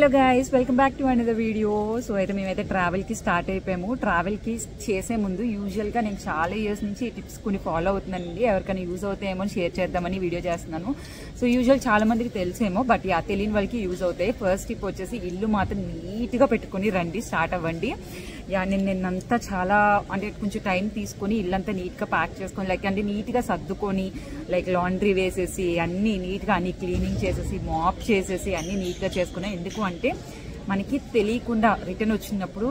Hello guys, welcome back to another video. So అయితే మేమైతే ట్రావెల్కి start అయిపోయాము. ట్రావెల్కి చేసే ముందు యూజువల్గా నేను చాలా ఇయర్స్ నుంచి ఈ టిప్స్ కొన్ని ఫాలో అవుతున్నానండి. ఎవరికైనా యూజ్ అవుతాయేమో షేర్ చేద్దామని వీడియో చేస్తున్నాను. సో యూజువల్ చాలా మందికి తెలిసేమో, బట్ తెలియని వాళ్ళకి యూజ్ అవుతాయి. ఫస్ట్ టిప్ వచ్చేసి ఇల్లు మాత్రం నీట్గా పెట్టుకుని రండి, స్టార్ట్ అవ్వండి. నిన్నంతా చాలా అంటే కొంచెం టైం తీసుకొని ఇల్లంతా నీట్గా ప్యాక్ చేసుకొని అంటే నీట్గా సర్దుకొని లాండ్రీ వేసేసి అన్నీ నీట్గా అన్ని క్లీనింగ్ చేసేసి మాప్ చేసేసి అన్నీ నీట్గా చేసుకున్నాం. ఎందుకు అంటే మనకి తెలియకుండా రిటర్న్ వచ్చినప్పుడు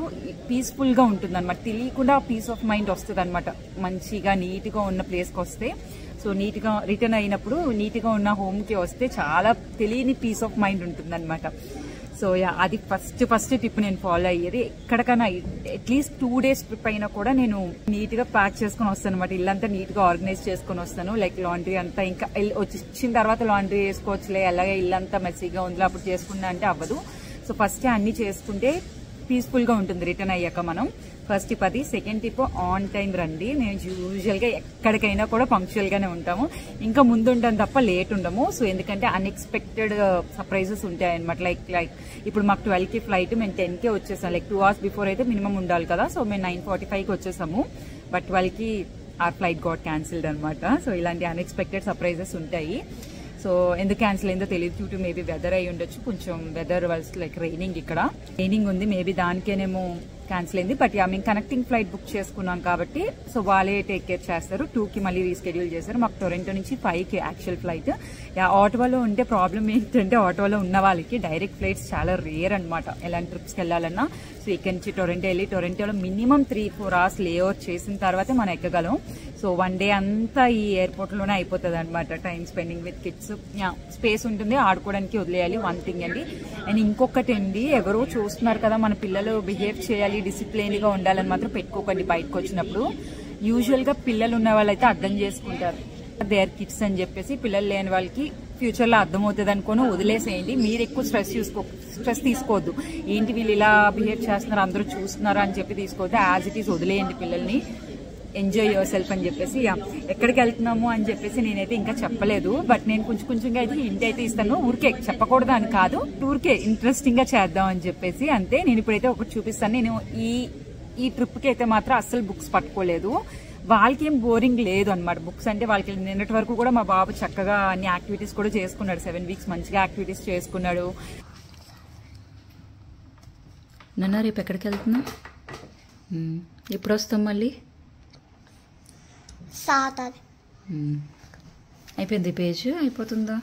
పీస్ఫుల్గా ఉంటుంది అనమాట. తెలియకుండా పీస్ ఆఫ్ మైండ్ వస్తుంది అనమాట. మంచిగా నీట్గా ఉన్న ప్లేస్కి వస్తే, సో నీట్గా రిటర్న్ అయినప్పుడు నీట్గా ఉన్న హోమ్కి వస్తే చాలా తెలియని పీస్ ఆఫ్ మైండ్ ఉంటుంది అనమాట. సో అది ఫస్ట్ టిప్ నేను ఫాలో అయ్యేది. ఎక్కడికైనా అట్లీస్ట్ 2 days ట్రిప్ అయినా కూడా నేను నీట్ గా ప్యాక్ చేసుకుని వస్తాను అనమాట. ఇల్లంతా నీట్ గా ఆర్గనైజ్ చేసుకుని వస్తాను. లాండ్రీ అంతా ఇంకా వచ్చిన తర్వాత లాండ్రీ వేసుకోవచ్చులే, అలాగే ఇల్లంతా మెస్సీగా ఉంది అప్పుడు చేసుకున్నా అంటే అవ్వదు. సో ఫస్ట్ అన్ని చేసుకుంటే పీస్ఫుల్ గా ఉంటుంది రిటర్న్ అయ్యాక మనం. ఫస్ట్ టిప్ అది. సెకండ్ టిప్, ఆన్ టైం రండి. మేము యూజువల్ గా ఎక్కడికైనా కూడా పంక్చువల్ గానే ఉంటాము. ఇంకా ముందు ఉంటాం తప్ప లేట్ ఉండము. సో ఎందుకంటే అన్ఎక్స్పెక్టెడ్ సర్ప్రైజెస్ ఉంటాయి అనమాట. లైక్ ఇప్పుడు మాకు 12కి ఫ్లైట్, మేము 10కే వచ్చేసాం. 2 hours బిఫోర్ అయితే మినిమం ఉండాలి కదా. సో మేము 9:45కి వచ్చేసాము, బట్ 12కి ఆ ఫ్లైట్ గాట్ క్యాన్సిల్డ్ అనమాట. సో ఇలాంటి అన్ఎక్స్పెక్టెడ్ సర్ప్రైజెస్ ఉంటాయి. సో ఎందుకు క్యాన్సిల్ అయిందో తెలియదు. డ్యూ టు మేబీ వెదర్ అయి ఉండొచ్చు. కొంచెం వెదర్ వాజ్ రైనింగ్, ఇక్కడ రైనింగ్ ఉంది. మేబీ దానికేనేమో క్యాన్సిల్ అయింది. బట్ మేము కనెక్టింగ్ ఫ్లైట్ బుక్ చేసుకున్నాం కాబట్టి సో వాళ్ళే టేక్ కేర్ చేస్తారు. 2కి మళ్ళీ రీస్కెడ్యూల్ చేశారు. మాకు టొరంటో నుంచి 5కి యాక్చువల్ ఫ్లైట్. ఆటోలో ఉంటే ప్రాబ్లం ఏంటంటే ఆటోలో ఉన్న వాళ్ళకి డైరెక్ట్ ఫ్లైట్స్ చాలా రేర్ అనమాట. ఎలాంటి ట్రిప్స్కి వెళ్ళాలన్నా. సో ఇక్కడ నుంచి టొరంటో వెళ్ళి టొరంటోలో మినిమం 3-4 hours లేఓవర్ చేసిన తర్వాతే మనం ఎక్కగలం. సో 1 day అంతా ఈ ఎయిర్పోర్ట్ లోనే అయిపోతుంది అనమాట. Time spending with kids. Space ఉంటుంది, ఆడుకోవడానికి వదిలేయాలి. వన్ థింగ్ అండి. అండ్ ఇంకొకటి అండి, ఎవరో చూస్తున్నారు కదా మన పిల్లలు బిహేవ్ చేయాలి, డిసిప్లైన్ గా ఉండాలని మాత్రం పెట్టుకోకండి బయటకు వచ్చినప్పుడు. యూజువల్ గా పిల్లలు ఉన్న వాళ్ళైతే అర్థం చేసుకుంటారు, దేర్ కిడ్స్ అని చెప్పేసి. పిల్లలు లేని వాళ్ళకి ఫ్యూచర్ లో అర్థమవుతుంది అనుకోని వదిలేసేయండి. మీరు ఎక్కువ స్ట్రెస్ తీసుకోవద్దు. ఏంటి వీళ్ళు ఇలా బిహేవ్ చేస్తున్నారు, అందరూ చూస్తున్నారు అని చెప్పి తీసుకోవద్దు. యాజ్ ఇట్ ఈస్ వదిలేయండి పిల్లల్ని. ఎంజాయ్ యువర్ సెల్ఫ్ అని చెప్పేసి. ఎక్కడికి వెళ్తున్నాము అని చెప్పేసి నేనైతే ఇంకా చెప్పలేదు, బట్ నేను కొంచెంగా అయితే హింట్ అయితే ఇస్తాను. ఊరికే చెప్పకూడదు అని కాదు, ఊరికే ఇంట్రెస్టింగ్ గా చేద్దాం అని చెప్పేసి అంతే. నేను ఇప్పుడైతే ఒకటి చూపిస్తాను. నేను ఈ ట్రిప్ కి అయితే మాత్రం అస్సలు బుక్స్ పట్టుకోలేదు. వాళ్ళకి ఏం బోరింగ్ లేదు అనమాట. బుక్స్ అంటే వాళ్ళకి నిన్నటి వరకు కూడా మా బాబు చక్కగా అన్ని యాక్టివిటీస్ కూడా చేసుకున్నాడు. 7 weeks మంచిగా యాక్టివిటీస్ చేసుకున్నాడు. నాన్న రేపు ఎక్కడికి వెళ్తున్నా, ఎప్పుడు వస్తాం మళ్ళీ? అయిపోయింది పేజ్, అయిపోతుందా?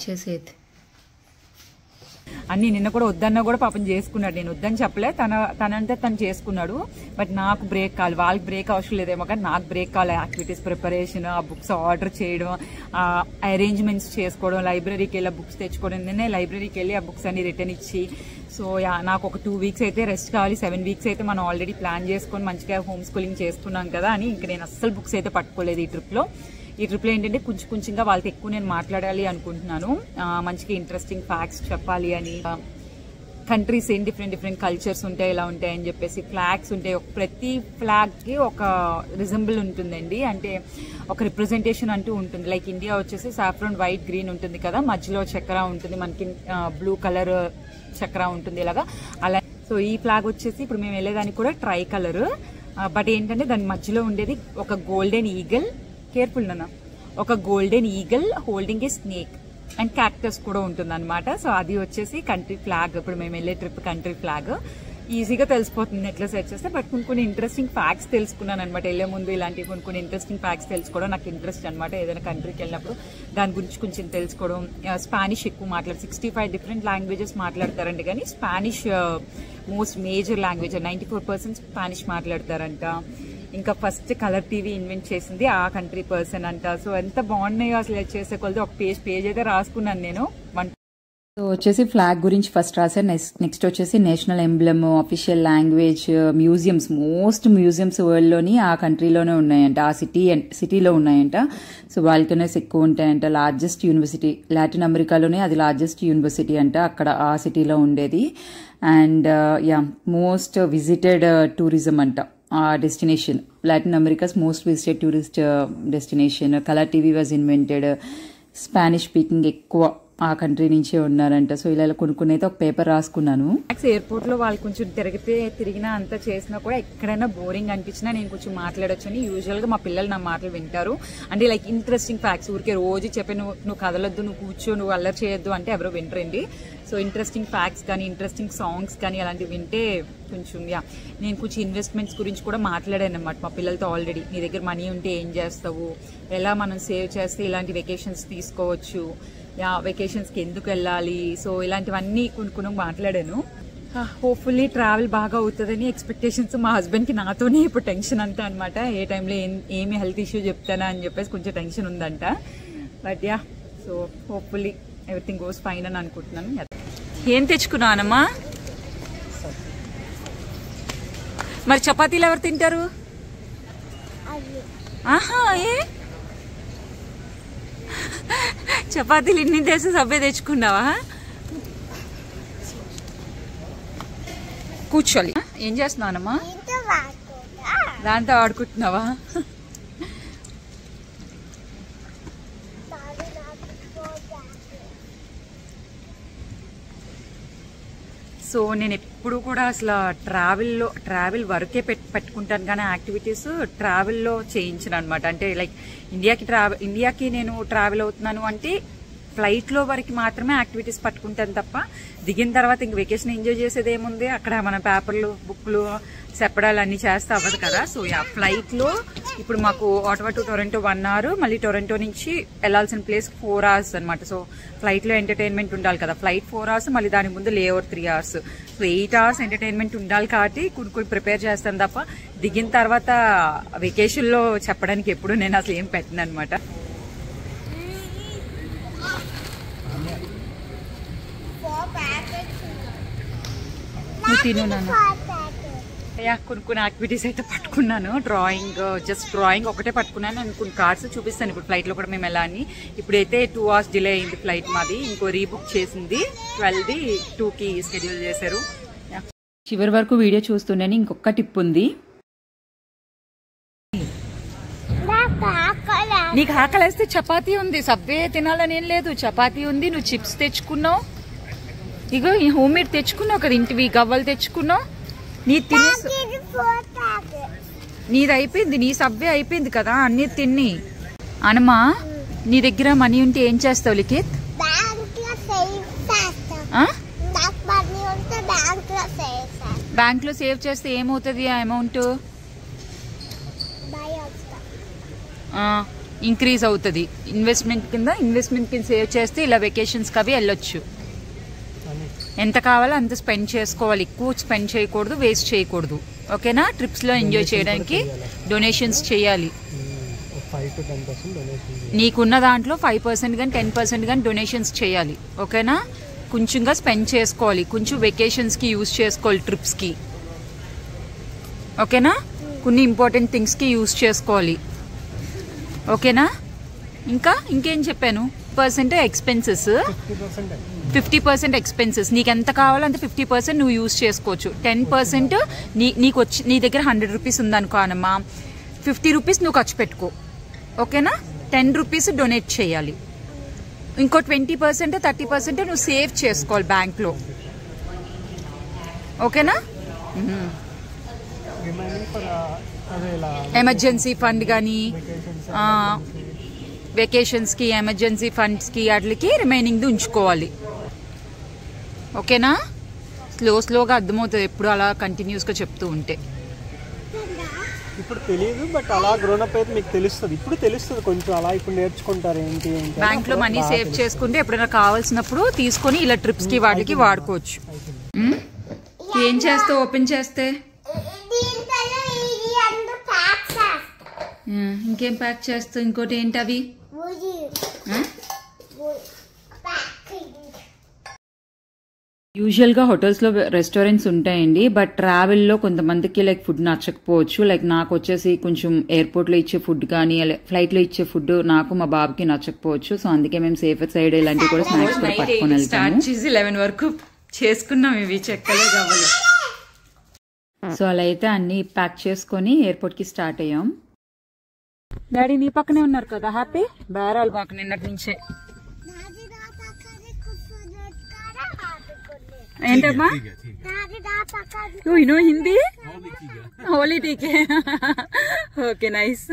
చేసేది అన్ని నిన్న కూడా వద్దన్నా కూడా పాపం చేసుకున్నాడు. నేను వద్దని చెప్పలే, తనంతా తను చేసుకున్నాడు. బట్ నాకు బ్రేక్ కావాలి, వాళ్ళకి బ్రేక్ అవసరం లేదేమో కానీ నాకు బ్రేక్ కావాలి. యాక్టివిటీస్ ప్రిపరేషన్, ఆ బుక్స్ ఆర్డర్ చేయడం, అరేంజ్మెంట్స్ చేసుకోవడం, లైబ్రరీకి వెళ్ళి బుక్స్ తెచ్చుకోవడం. నిన్నే లైబ్రరీకి వెళ్ళి ఆ బుక్స్ అన్ని రిటర్న్ ఇచ్చి. సో నాకు ఒక 2 weeks అయితే రెస్ట్ కావాలి. 7 weeks అయితే మనం ఆల్రెడీ ప్లాన్ చేసుకొని మంచిగా హోమ్ స్కూలింగ్ చేసుకున్నాం కదా అని ఇంకా నేను అస్సలు బుక్స్ అయితే పట్టుకోలేదు ఈ ట్రిప్లో. ఈ ట్రిప్లో ఏంటంటే కొంచెంగా వాళ్ళతో ఎక్కువ నేను మాట్లాడాలి అనుకుంటున్నాను. మంచిగా ఇంట్రెస్టింగ్ ఫ్యాక్ట్స్ చెప్పాలి అని. కంట్రీస్ ఏం డిఫరెంట్ కల్చర్స్ ఉంటాయి, ఇలా ఉంటాయి అని చెప్పేసి. ఫ్లాగ్స్ ఉంటాయి, ప్రతి ఫ్లాగ్ కి ఒక రిజంబుల్ ఉంటుందండి. అంటే ఒక రిప్రజెంటేషన్ అంటూ ఉంటుంది. లైక్ ఇండియా వచ్చేసి సాఫ్రాన్ వైట్ గ్రీన్ ఉంటుంది కదా, మధ్యలో చక్ర ఉంటుంది, మనకి బ్లూ కలర్ చక్ర ఉంటుంది ఇలాగా అలా. సో ఈ ఫ్లాగ్ వచ్చేసి ఇప్పుడు మేము వెళ్ళేదానికి కూడా ట్రై కలర్. బట్ ఏంటంటే దాని మధ్యలో ఉండేది ఒక గోల్డెన్ ఈగల్. కేర్ఫుల్ నాన్న. ఒక golden eagle holding a snake and cactus కూడా ఉంటుంది అనమాట. సో అది వచ్చేసి కంట్రీ ఫ్లాగ్. ఇప్పుడు మేము వెళ్ళే ట్రిప్ కంట్రీ ఫ్లాగ్. ఈజీగా తెలిసిపోతుంది ఎట్లా సెర్చ్ చేస్తే. బట్ కొన్ని ఇంట్రెస్టింగ్ ఫ్యాక్ట్స్ తెలుసుకున్నాను అనమాట వెళ్లే ముందు. ఇలాంటి కొన్ని ఇంట్రెస్టింగ్ ఫ్యాక్ట్స్ తెలుసుకోవడం నాకు ఇంట్రెస్ట్ అనమాట. ఏదైనా కంట్రీకి వెళ్ళినప్పుడు దాని గురించి కొంచెం తెలుసుకోవడం. స్పానిష్ ఎక్కువ 65 different లాంగ్వేజెస్ మాట్లాడతారంట, కానీ Spanish most major language. 94% Spanish మాట్లాడతారంట. ఇంకా ఫస్ట్ కలర్ టీవీ ఇన్వెంట్ చేసింది ఆ కంట్రీ పర్సన్ అంట. సో ఎంత బాగున్నాయో అసలు చేసే కొలది. ఒక పేజ్ అయితే రాసుకున్నాను నేను. సో వచ్చేసి ఫ్లాగ్ గురించి ఫస్ట్ రాశారు. నెక్స్ట్ వచ్చేసి national emblem, official language, museums. Most museums world లోని ఆ కంట్రీలోనే ఉన్నాయంట, ఆ సిటీలో ఉన్నాయంట. సో వాల్కనోస్ ఎక్కువ ఉంటాయంట. లార్జెస్ట్ యూనివర్సిటీ లాటిన్ అమెరికాలోనే అది లార్జెస్ట్ యూనివర్సిటీ అంట, అక్కడ ఆ సిటీలో ఉండేది. అండ్ మోస్ట్ విజిటెడ్ టూరిజం అంట ఆ destination. Latin America's most visited tourist destination. Colour TV was invented. Spanish speaking ఎక్కువ ఆ కంట్రీ నుంచే ఉన్నారంట. సో ఇలా కొనుక్కుని అయితే ఒక పేపర్ రాసుకున్నాను. ఎయిర్పోర్ట్ లో వాళ్ళు కొంచెం తిరిగినా అంతా చేసినా కూడా ఎక్కడైనా బోరింగ్ అనిపించినా నేను కొంచెం మాట్లాడొచ్చు అని యూజువల్ గా మా పిల్లలు నా మాటలు వింటారు. అంటే లైక్ ఇంట్రెస్టింగ్ ఫ్యాక్ట్స్ ఊరికే రోజు చెప్పి నువ్వు కదలొద్దు, నువ్వు కూర్చో, నువ్వు అల్లరి చేయొద్దు అంటే ఎవరో వింటరండి. సో ఇంట్రెస్టింగ్ ఫ్యాక్ట్స్ కానీ ఇంట్రెస్టింగ్ సాంగ్స్ కానీ అలాంటివి వింటే కొంచెం నేను కొంచెం ఇన్వెస్ట్మెంట్స్ గురించి కూడా మాట్లాడాను అనమాట మా పిల్లలతో ఆల్రెడీ. నీ దగ్గర మనీ ఉంటే ఏం చేస్తావు, ఎలా మనం సేవ్ చేస్తే ఇలాంటి వెకేషన్స్ తీసుకోవచ్చు, వెకేషన్స్కి ఎందుకు వెళ్ళాలి, సో ఇలాంటివన్నీ కొన్ని మాట్లాడాను. హోప్ఫుల్లీ ట్రావెల్ బాగా అవుతుందని ఎక్స్పెక్టేషన్స్. మా హస్బెండ్కి నాతోనే ఇప్పుడు టెన్షన్ అంతా అనమాట. ఏ టైంలో ఏమి హెల్త్ ఇష్యూ చెప్తానా అని చెప్పేసి కొంచెం టెన్షన్ ఉందంట. But so hopefully everything goes fine అని అనుకుంటున్నాను. ఏం తెచ్చుకున్నానమ్మా? మరి చపాతీలు ఎవరు తింటారు? ఆహా, ఏ చపాతీలు ఇన్ని తెస్తే సబ్బే తెచ్చుకున్నావా? కూర్చోలి. ఏం చేస్తున్నానమ్మా? దాంతో ఆడుకుంటున్నావా? సో నేను ఎప్పుడు కూడా అసలు ట్రావెల్ వరకే పెట్టుకుంటాను కానీ యాక్టివిటీస్ ట్రావెల్లో చేయించను అనమాట. అంటే లైక్ ఇండియాకి నేను ట్రావెల్ అవుతున్నాను అంటే ఫ్లైట్లో వరకు మాత్రమే యాక్టివిటీస్ పట్టుకుంటాను తప్ప దిగిన తర్వాత ఇంక వెకేషన్ ఎంజాయ్ చేసేది ఏముంది, అక్కడ మన పేపర్లు బుక్లు చెప్పడాలు అన్ని చేస్తే అవ్వదు కదా. సో ఫ్లైట్లో ఇప్పుడు మాకు ఆటవా టు టొరంటో 1 hour, మళ్ళీ టొరంటో నుంచి వెళ్లాల్సిన ప్లేస్ 4 hours అనమాట. సో ఫ్లైట్లో ఎంటర్టైన్మెంట్ ఉండాలి కదా. ఫ్లైట్ 4 hours, మళ్ళీ దాని ముందు లే over 3 hours. So 8 hours entertainment ఉండాలి కాబట్టి కొన్ని ప్రిపేర్ చేస్తాను తప్ప దిగిన తర్వాత వెకేషన్లో చెప్పడానికి ఎప్పుడు నేను అసలు ఏం పెట్టను అనమాట. తిను నాన్న. కొన్ని యాక్టివిటీస్ అయితే పట్టుకున్నాను. జస్ట్ డ్రాయింగ్ ఒకటే పట్టుకున్నాను. నేను కొన్ని కార్డ్స్ చూపిస్తాను ఇప్పుడు ఫ్లైట్లో కూడా మేము ఎలా అని. ఇప్పుడైతే 2 hours డిలే అయింది ఫ్లైట్ మాది. ఇంకో రీబుక్ చేసింది 12ది 2కి షెడ్యూల్ చేశారు. చివరి వరకు వీడియో చూస్తూనే ఇంకొక టిప్ ఉంది. నీకు ఆకలేస్తే చపాతీ ఉంది, సబ్వే తినాలని ఏం లేదు, చపాతీ ఉంది. నువ్వు చిప్స్ తెచ్చుకున్నావు, ఇగో ఈ హోమ్ మేడ్ తెచ్చుకున్నావు కదా, ఇంటివి గవ్వలు తెచ్చుకున్నావు. నీది అయిపోయింది, నీ సబ్వే అయిపోయింది కదా, అన్ని తిని. అనమా నీ దగ్గర మనీ ఉంటే ఏం చేస్తావు లిఖిత్? బ్యాంక్ లో సేవ్ చేస్తే ఏమవుతుంది ఆ అమౌంట్? ఇంక్రీజ్ అవుతుంది. ఇన్వెస్ట్మెంట్ కింద సేవ్ చేస్తే ఇలా వెకేషన్స్కి అవి వెళ్ళొచ్చు. ఎంత కావాలో అంత స్పెండ్ చేసుకోవాలి, ఎక్కువ స్పెండ్ చేయకూడదు, వేస్ట్ చేయకూడదు. ఓకేనా? ట్రిప్స్లో ఎంజాయ్ చేయడానికి డొనేషన్స్ చేయాలి. నీకున్న దాంట్లో 5% కానీ 10% కానీ డొనేషన్స్ చేయాలి. ఓకేనా? కొంచెంగా స్పెండ్ చేసుకోవాలి, కొంచెం వెకేషన్స్కి యూజ్ చేసుకోవాలి, ట్రిప్స్కి. ఓకేనా? కొన్ని ఇంపార్టెంట్ థింగ్స్కి యూజ్ చేసుకోవాలి. ఓకేనా? ఇంకేం చెప్పాను? Expenses 50% expenses. నీకు ఎంత కావాలో అంత 50% నువ్వు యూజ్ చేసుకోవచ్చు. 10% నీ దగ్గర 100 రూపీస్ ఉందనుకో అనమ్మా, 50 రూపీస్ నువ్వు ఖర్చు పెట్టుకో. ఓకేనా? 10 రూపీస్ డొనేట్ చేయాలి. ఇంకో 20% 30% నువ్వు సేవ్ చేసుకోవాలి బ్యాంక్లో. ఓకేనా? ఎమర్జెన్సీ ఫండ్ కానీ వెకేషన్స్కి ఎమర్జెన్సీ ఫండ్స్కి వాటికి రిమైనింగ్ది ఉంచుకోవాలి. ఓకేనా? స్లోగా అర్థమవుతుంది ఎప్పుడు అలా కంటిన్యూస్గా చెప్తూ ఉంటే. ఇప్పుడు తెలియదు, బట్ అలా గ్రోన్ అప్ అయితే మీకు తెలుస్తుంది. ఇప్పుడు తెలుస్తుంది కొంచెం, అలా ఇప్పుడు నేర్చుకుంటారు ఏంటి. బ్యాంక్ లో మనీ సేవ్ చేసుకుంటే ఎప్పుడైనా కావాల్సినప్పుడు తీసుకొని ఇలా ట్రిప్స్ కి వాటికి వాడుకోవచ్చు. ఏం చేస్తావు ఓపెన్ చేస్తే? ఇంకేం ప్యాక్ చేస్తావు? ఇంకోటి ఏంటి అవి? యూజువల్గా హోటల్స్లో రెస్టారెంట్స్ ఉంటాయండి, బట్ ట్రావెల్లో కొంతమందికి లైక్ ఫుడ్ నచ్చకపోవచ్చు. లైక్ నాకు వచ్చేసి కొంచెం ఎయిర్పోర్ట్లో ఇచ్చే ఫుడ్ కానీ ఫ్లైట్లో ఇచ్చే ఫుడ్ నాకు మా బాబుకి నచ్చకపోవచ్చు. సో అందుకే మేము సేఫర్ సైడ్ ఇలాంటివి కూడా స్నాక్స్ కూడా పట్టుకొని వెళ్తాము. 11 వరకు చేసుకున్నాం ఇవి చెక్కలే కావాలి. సో అలా అయితే అన్ని ప్యాక్ చేసుకొని ఎయిర్పోర్ట్కి స్టార్ట్ అయ్యాం. డాడీ నీ పక్కనే ఉన్నారు కదా హ్యాపీ? బేరాలు మాకు నిన్నటి నుంచే. ఏంటమ్మా యు నో హిందీ ఓన్లీ టీకే okay nice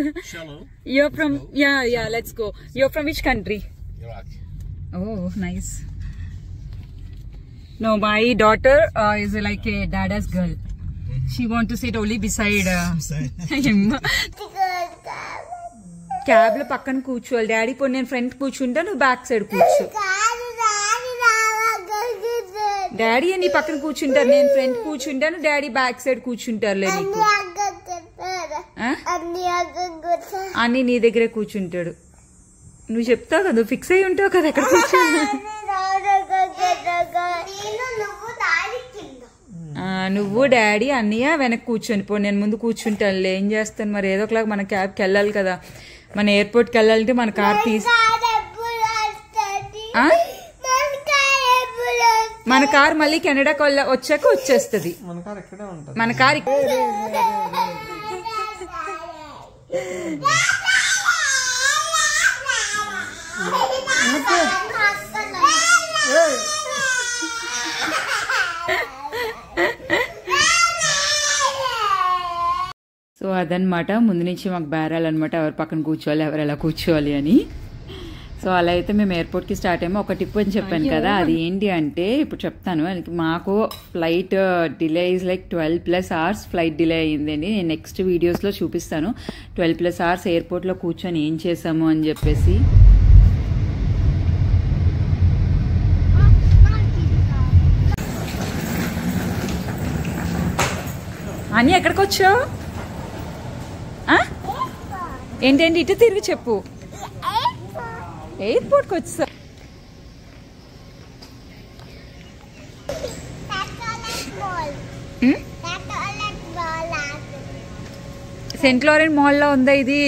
you're from yeah let's go you're from which country oh nice No, my daughter is like a dada's girl. She want to sit only beside him. Cab లో పక్కన కూర్చోవాలి daddy పోనీ నేను front కూర్చుంటా నువ్వు back side కూర్చో daddy నీ పక్కన కూర్చుంటారు నేను ఫ్రంట్ కూర్చుంటాను డాడీ బ్యాక్ సైడ్ కూర్చుంటారులే నీకు అన్ని నీ దగ్గరే కూర్చుంటాడు నువ్వు చెప్తావు కదా నువ్వు ఫిక్స్ అయి ఉంటావు కదా ఎక్కడ కూర్చో నువ్వు డాడీ అన్నయ్య వెనక్కి కూర్చొని పో నేను ముందు కూర్చుంటానులే ఏం చేస్తాను మరి ఏదో ఒకలాగా మన క్యాబ్కి వెళ్ళాలి కదా మన ఎయిర్పోర్ట్కి వెళ్ళాలంటే మన కార్ మన కార్ మళ్ళీ కెనడాకి వచ్చాక వచ్చేస్తుంది మన కార్ సో అదనమాట ముందు నుంచి మాకు బేరాలన్నమాట ఎవరు పక్కన కూర్చోవాలి ఎవరు ఎలా కూర్చోవాలి అని సో అలా అయితే మేము ఎయిర్పోర్ట్కి స్టార్ట్ అయ్యాము ఒక టిప్ అని చెప్పాను కదా అది ఏంటి అంటే ఇప్పుడు చెప్తాను మాకు flight delay is like 12+ hours flight delay అయ్యిందండి నేను నెక్స్ట్ వీడియోస్లో చూపిస్తాను 12+ hours ఎయిర్పోర్ట్లో కూర్చొని ఏం చేసాము అని చెప్పేసి అని ఎక్కడికి వచ్చావు ఏంటండి ఇటు తిరిగి చెప్పు ఎయిర్పోర్ట్కి వచ్చా సెంట్ లారెంట్ మాల్లో ఉందా ఇది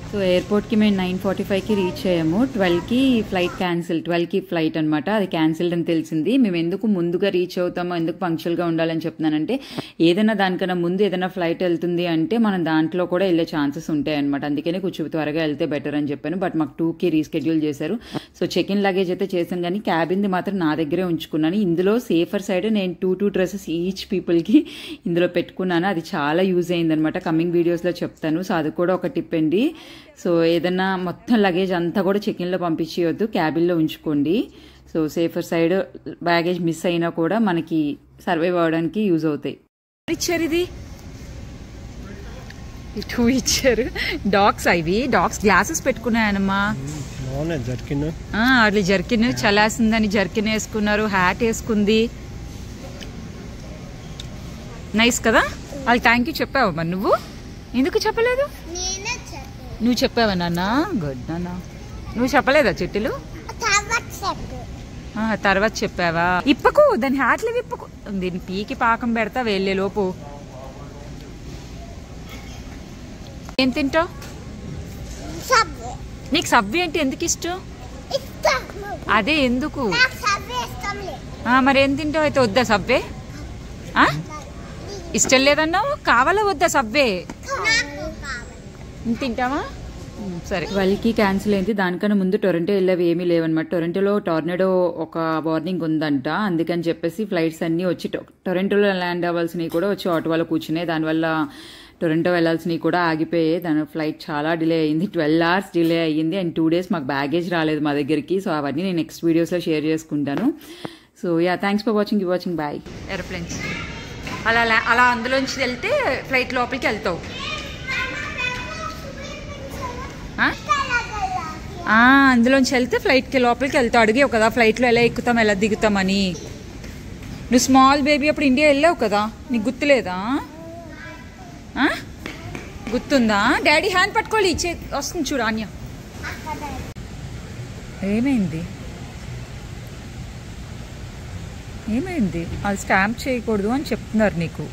సో ఎయిర్పోర్ట్కి మేము 9:45కి రీచ్ అయ్యాము 12కి ఫ్లైట్ క్యాన్సిల్ 12కి ఫ్లైట్ అనమాట అది క్యాన్సిల్డ్ అని తెలిసింది మేము ఎందుకు ముందుగా రీచ్ అవుతామో ఎందుకు పంక్చువల్గా ఉండాలని చెప్తున్నానంటే ఏదైనా దానికన్నా ముందు ఏదైనా ఫ్లైట్ వెళ్తుంది అంటే మనం దాంట్లో కూడా వెళ్ళే ఛాన్సెస్ ఉంటాయి అనమాట అందుకనే కొంచెం త్వరగా వెళ్తే బెటర్ అని చెప్పాను బట్ మాకు 2కి రీస్కెడ్యూల్ చేశారు సో చెక్ ఇన్ లగేజ్ అయితే చేశాను కానీ క్యాబిన్ది మాత్రం నా దగ్గరే ఉంచుకున్నాను ఇందులో సేఫర్ సైడ్ నేను 2 డ్రెస్సెస్ ఈచ్ పీపుల్కి ఇందులో పెట్టుకున్నాను అది చాలా యూజ్ అయిందనమాట కమింగ్ వీడియోస్లో చెప్తాను సో అది కూడా ఒక టిప్ అండి సో ఏదన్నా మొత్తం లగేజ్ అంతా కూడా చెక్ ఇన్లో పంపించేయొద్దు క్యాబిన్లో ఉంచుకోండి so safer side baggage miss అయినా కూడా మనకి సర్వైవ్ అవ్వడానికి యూజ్ అవుతాయి ఇచ్చారు ఇది 2 ఇచ్చారు డాగ్స్ అవి డాగ్స్ గ్లాసెస్ పెట్టుకున్నాయనమ్మా అట్లా జర్కిన్ చలాసిందని జర్కిన్ వేసుకున్నారు హ్యాట్ వేసుకుంది నైస్ కదా అది థ్యాంక్ యూ చెప్పావు మరి నువ్వు ఎందుకు చెప్పలేదు నువ్వు చెప్పావా నాన్న గుడ్ నాన్న నువ్వు చెప్పలేదా చెట్టులు తర్వాత చెప్పావా ఇప్పకు దాని హ్యాట్లు ఇప్పకు దీన్ని పీకి పాకం పెడతా వెళ్ళే లోపు ఏం తింటావు నీకు సవ్వి అంటే ఎందుకు ఇష్టం అదే ఎందుకు మరి ఏం తింటావు అయితే వద్దా సవ్వే ఇష్టం లేదన్నావు కావాలా వద్దా సవ్వే తింటావా సరే వాళ్ళకి క్యాన్సిల్ అయింది దానికన్నా ముందు టొరంటో వెళ్ళేవి ఏమీ లేవన్నమాట టొరంటోలో టోర్నడో ఒక వార్నింగ్ ఉందంట అందుకని చెప్పేసి ఫ్లైట్స్ అన్నీ వచ్చి టొరంటోలో ల్యాండ్ అవ్వాల్సినవి కూడా వచ్చి ఆటోలో కూర్చున్నాయి దానివల్ల టొరంటో వెళ్ళాల్సినవి కూడా ఆగిపోయాయి దాని ఫ్లైట్ చాలా డిలే అయింది 12 hours డిలే అయ్యింది అండ్ 2 days మాకు బ్యాగేజ్ రాలేదు మా దగ్గరికి సో అవన్నీ నేను నెక్స్ట్ వీడియోస్లో షేర్ చేసుకుంటాను so yeah thanks for watching bye aeroplanes అలా అందులోంచి వెళ్తే ఫ్లైట్ లోపలికి వెళ్తావు అందులోంచి వెళ్తే ఫ్లైట్కి లోపలికి వెళ్తావు అడిగావు కదా ఫ్లైట్లో ఎలా ఎక్కుతాం ఎలా దిగుతామని నువ్వు స్మాల్ బేబీ అప్పుడు ఇండియా వెళ్ళావు కదా నీకు గుర్తులేదా గుర్తుందా డాడీ హ్యాండ్ పట్టుకోవాలి ఇచ్చే వస్తుంది చూడు అన్య ఏమైంది అది స్టాంప్ చేయకూడదు అని చెప్తున్నారు నీకు